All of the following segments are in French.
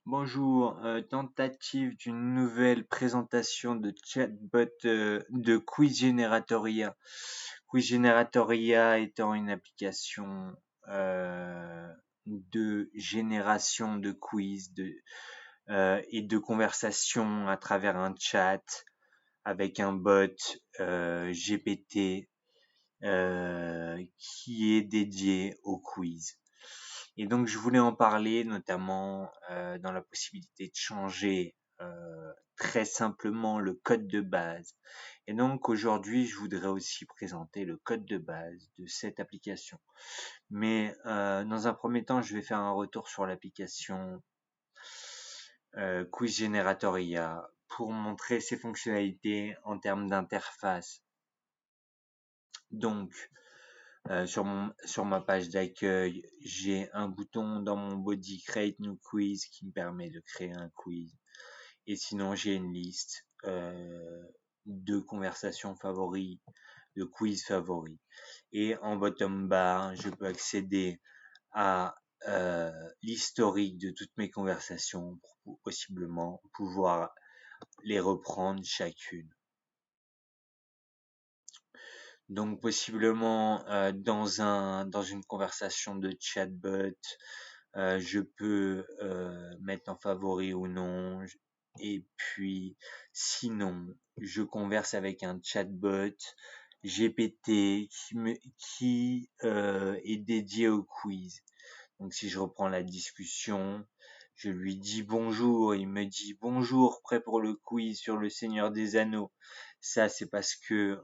Bonjour, tentative d'une nouvelle présentation de chatbot de Quiz Generatoria. Quiz Generatoria étant une application de génération de quiz et de conversation à travers un chat avec un bot GPT qui est dédié au quiz. Et donc je voulais en parler notamment dans la possibilité de changer très simplement le code de base. Et donc aujourd'hui je voudrais aussi présenter le code de base de cette application. Mais dans un premier temps je vais faire un retour sur l'application Quiz Generatoria pour montrer ses fonctionnalités en termes d'interface. Donc sur ma page d'accueil, j'ai un bouton dans mon body Create New Quiz qui me permet de créer un quiz. Et sinon, j'ai une liste de conversations favoris, de quiz favoris. Et en bottom bar, je peux accéder à l'historique de toutes mes conversations pour possiblement pouvoir les reprendre chacune. Donc possiblement dans une conversation de chatbot, je peux mettre en favori ou non. Et puis sinon, je converse avec un chatbot GPT qui est dédié au quiz. Donc si je reprends la discussion, je lui dis bonjour, il me dit bonjour, prêt pour le quiz sur le Seigneur des Anneaux. Ça c'est parce que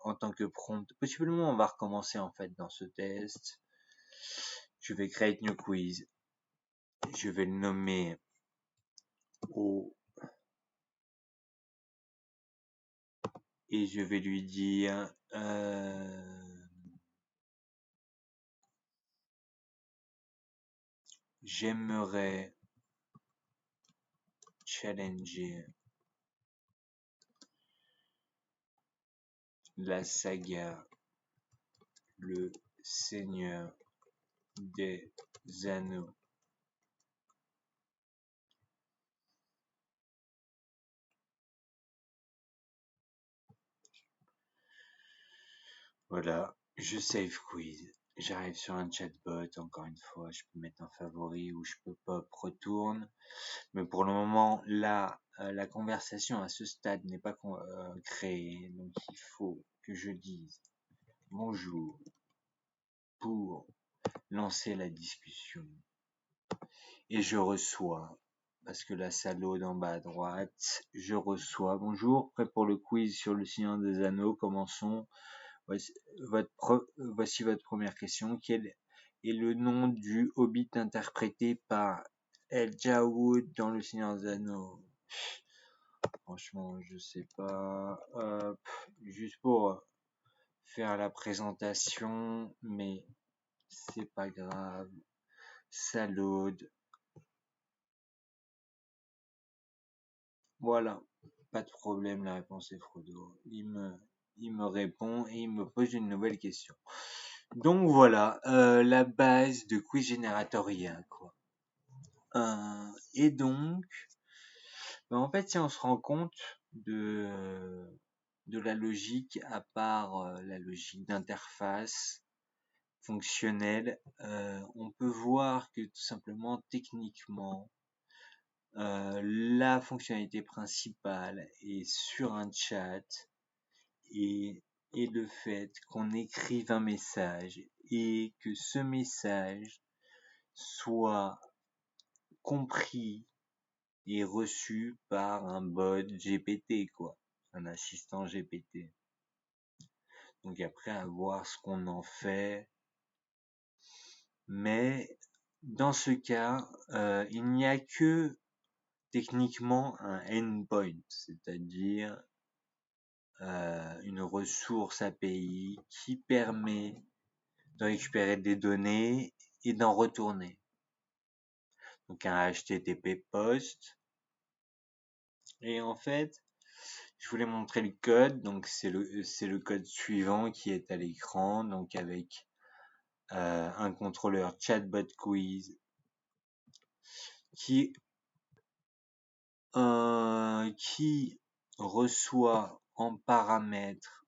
en tant que prompt, possiblement on va recommencer en fait dans ce test. Je vais create new quiz. Je vais le nommer et je vais lui dire j'aimerais challenger la saga Le Seigneur des Anneaux. Voilà, je save quiz. J'arrive sur un chatbot, encore une fois, je peux mettre en favori ou je peux pop retourne. Mais pour le moment, là, la conversation à ce stade n'est pas créée, donc il faut que je dise bonjour pour lancer la discussion. Et je reçois, parce que là ça load en bas à droite, je reçois bonjour, prêt pour le quiz sur le Seigneur des Anneaux, commençons. Voici votre première question. Quel est le nom du hobbit interprété par Elijah Wood dans Le Seigneur des Anneaux? Franchement, je sais pas. Juste pour faire la présentation, mais c'est pas grave. Ça load. Voilà, pas de problème, la réponse est Frodo. Il me répond et il me pose une nouvelle question. Donc voilà, la base de Quiz Generatoria, quoi. Et donc, en fait, si on se rend compte de la logique, à part la logique d'interface fonctionnelle, on peut voir que tout simplement, techniquement, la fonctionnalité principale est sur un chat et le fait qu'on écrive un message et que ce message soit compris et reçu par un bot GPT, quoi, un assistant GPT. Donc après, à voir ce qu'on en fait. Mais dans ce cas, il n'y a que techniquement un endpoint, c'est-à-dire une ressource API qui permet de récupérer des données et d'en retourner. Donc un HTTP post. Et en fait, je voulais montrer le code. Donc c'est le code suivant qui est à l'écran. Donc avec un contrôleur chatbot quiz. qui reçoit en paramètre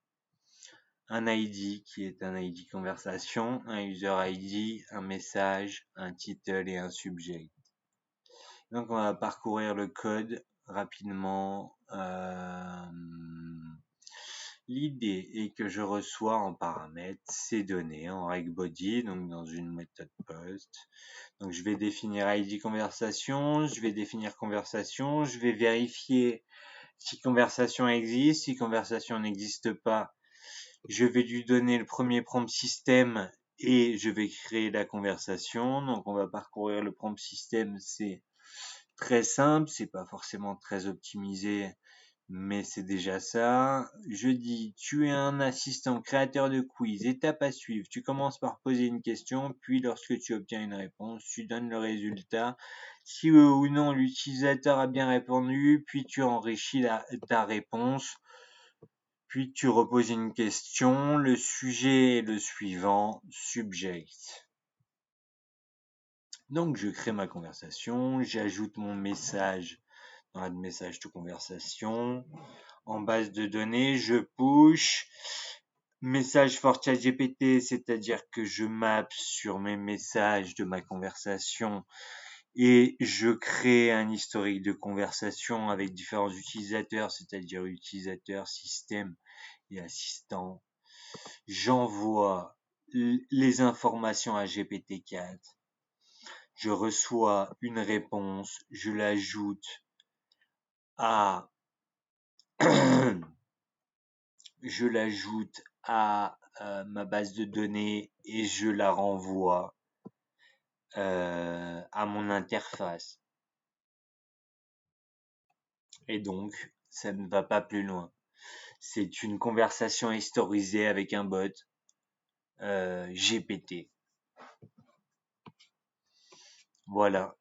un ID qui est un ID conversation, un user ID, un message, un title et un subject. Donc on va parcourir le code rapidement. L'idée est que je reçois en paramètre ces données en regBody, donc dans une méthode post. Donc je vais définir ID conversation, je vais définir conversation, je vais vérifier si conversation existe, si conversation n'existe pas, je vais lui donner le premier prompt système et je vais créer la conversation. Donc on va parcourir le prompt système, c'est très simple, c'est pas forcément très optimisé, mais c'est déjà ça. Je dis, tu es un assistant créateur de quiz, étape à suivre. Tu commences par poser une question, puis lorsque tu obtiens une réponse, tu donnes le résultat. Si oui ou non l'utilisateur a bien répondu, puis tu enrichis ta réponse. Puis tu reposes une question, le sujet est le suivant, subject. Donc je crée ma conversation, j'ajoute mon message dans la message de conversation. En base de données, je push message for ChatGPT, c'est-à-dire que je map sur mes messages de ma conversation et je crée un historique de conversation avec différents utilisateurs, c'est-à-dire utilisateurs, système et assistants. J'envoie les informations à GPT-4. Je reçois une réponse, je l'ajoute à ma base de données et je la renvoie à mon interface. Et donc, ça ne va pas plus loin. C'est une conversation historisée avec un bot GPT. Voilà.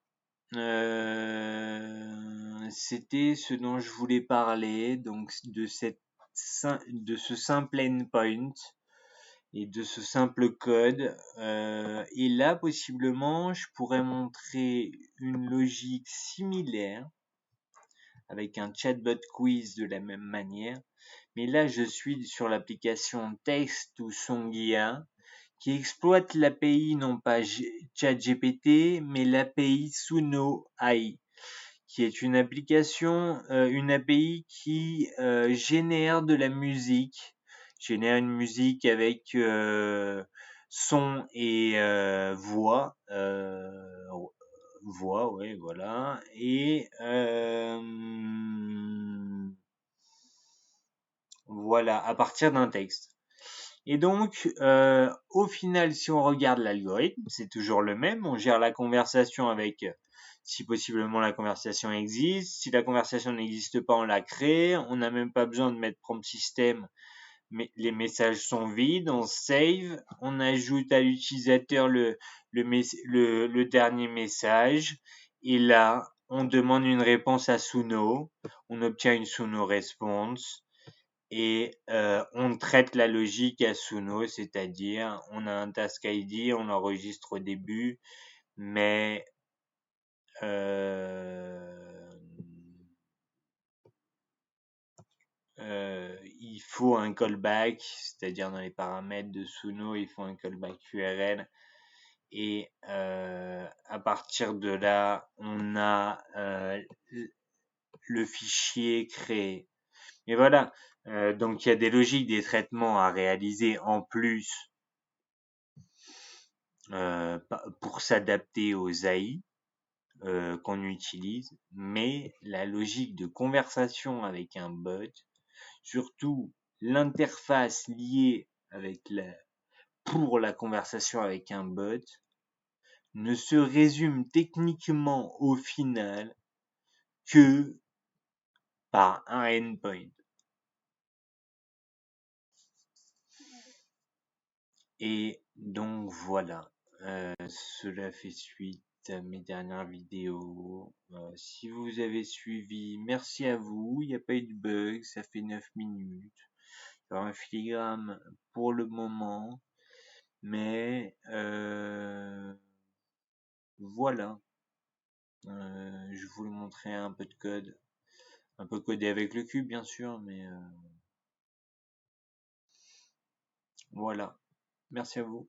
C'était ce dont je voulais parler, donc de ce simple endpoint et de ce simple code. Et là, possiblement, je pourrais montrer une logique similaire avec un chatbot quiz de la même manière. Mais là, je suis sur l'application Text ou Songia qui exploite l'API non pas ChatGPT, mais l'API Suno AI, qui est une application, une API qui génère de la musique, génère une musique avec son et voix, voix, ouais, voilà, et voilà, à partir d'un texte. Et donc, au final, si on regarde l'algorithme, c'est toujours le même. On gère la conversation avec, si possiblement la conversation existe. Si la conversation n'existe pas, on la crée. On n'a même pas besoin de mettre prompt système, mais les messages sont vides. On save. On ajoute à l'utilisateur le dernier message. Et là, on demande une réponse à Suno. On obtient une Suno response. Et on traite la logique à Suno, c'est-à-dire on a un task ID, on l'enregistre au début, mais il faut un callback, c'est-à-dire dans les paramètres de Suno, il faut un callback URL. Et à partir de là, on a le fichier créé. Et voilà, donc il y a des logiques, des traitements à réaliser en plus pour s'adapter aux AI qu'on utilise, mais la logique de conversation avec un bot, surtout l'interface liée pour la conversation avec un bot, ne se résume techniquement au final que par un endpoint. Et donc voilà, cela fait suite à mes dernières vidéos. Si vous avez suivi, merci à vous. Il n'y a pas eu de bug, ça fait 9 minutes. Sur un filigrane pour le moment, mais voilà. Je vous montrer un peu de code, un peu codé avec le cube bien sûr, mais voilà. Merci à vous.